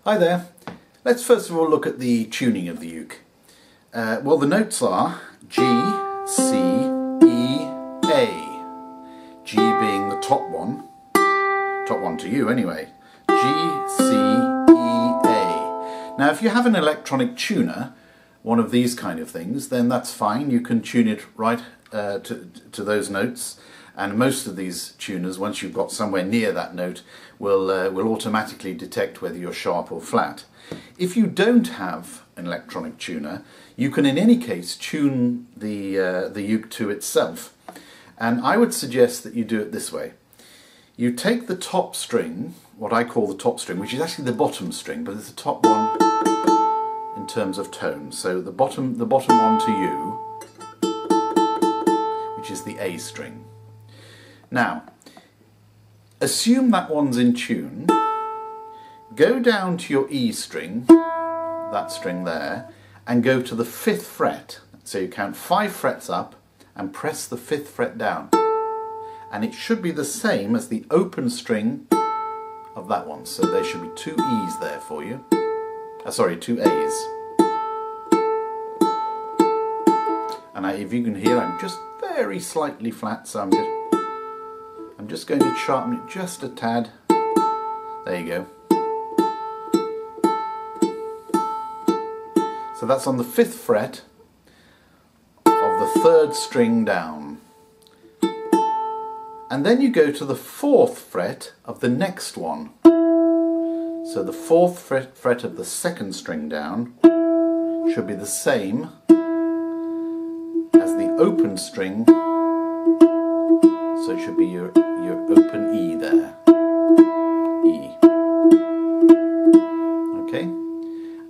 Hi there. Let's first of all look at the tuning of the uke. Well, the notes are G, C, E, A. G being the top one to you anyway. G, C, E, A. Now if you have an electronic tuner, one of these kind of things, then that's fine. You can tune it right to those notes. And most of these tuners, once you've got somewhere near that note, will automatically detect whether you're sharp or flat. If you don't have an electronic tuner, you can in any case tune the uke to itself. And I would suggest that you do it this way. You take the top string, what I call the top string, which is actually the bottom string, but it's the top one in terms of tone. So the bottom one to you, which is the A string. Now, assume that one's in tune, go down to your E string, that string there, and go to the 5th fret. So you count 5 frets up and press the 5th fret down. And it should be the same as the open string of that one. So there should be 2 E's there for you. Sorry, 2 A's. And if you can hear, I'm just very slightly flat, so I'm just going to sharpen it just a tad. There you go. So that's on the 5th fret of the 3rd string down. And then you go to the 4th fret of the next one. So the 4th fret of the 2nd string down should be the same as the open string. So it should be your open E there. E. Okay?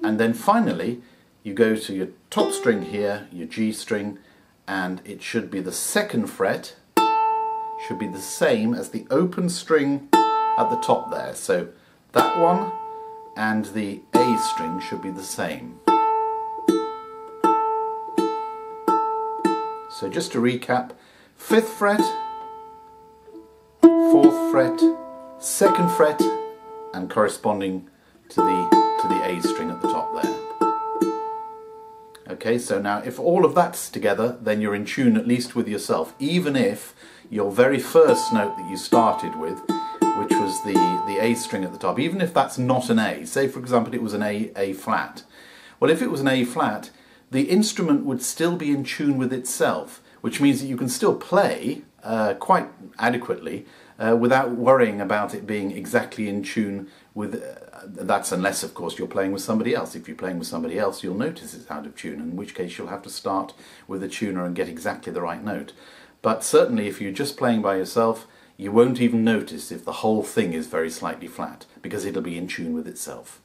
And then finally, you go to your top string here, your G string, and it should be the 2nd fret, should be the same as the open string at the top there. So that one and the A string should be the same. So just to recap, 5th fret, 4th fret, 2nd fret, and corresponding to the A string at the top there. Okay, so now if all of that's together, then you're in tune at least with yourself, even if your very first note that you started with, which was the A string at the top, even if that's not an A, say for example it was an A flat. Well, if it was an A flat, the instrument would still be in tune with itself, which means that you can still play quite adequately without worrying about it being exactly in tune with, that's unless of course you're playing with somebody else. If you're playing with somebody else, you'll notice it's out of tune, in which case you'll have to start with a tuner and get exactly the right note. But certainly if you're just playing by yourself, you won't even notice if the whole thing is very slightly flat, because it'll be in tune with itself.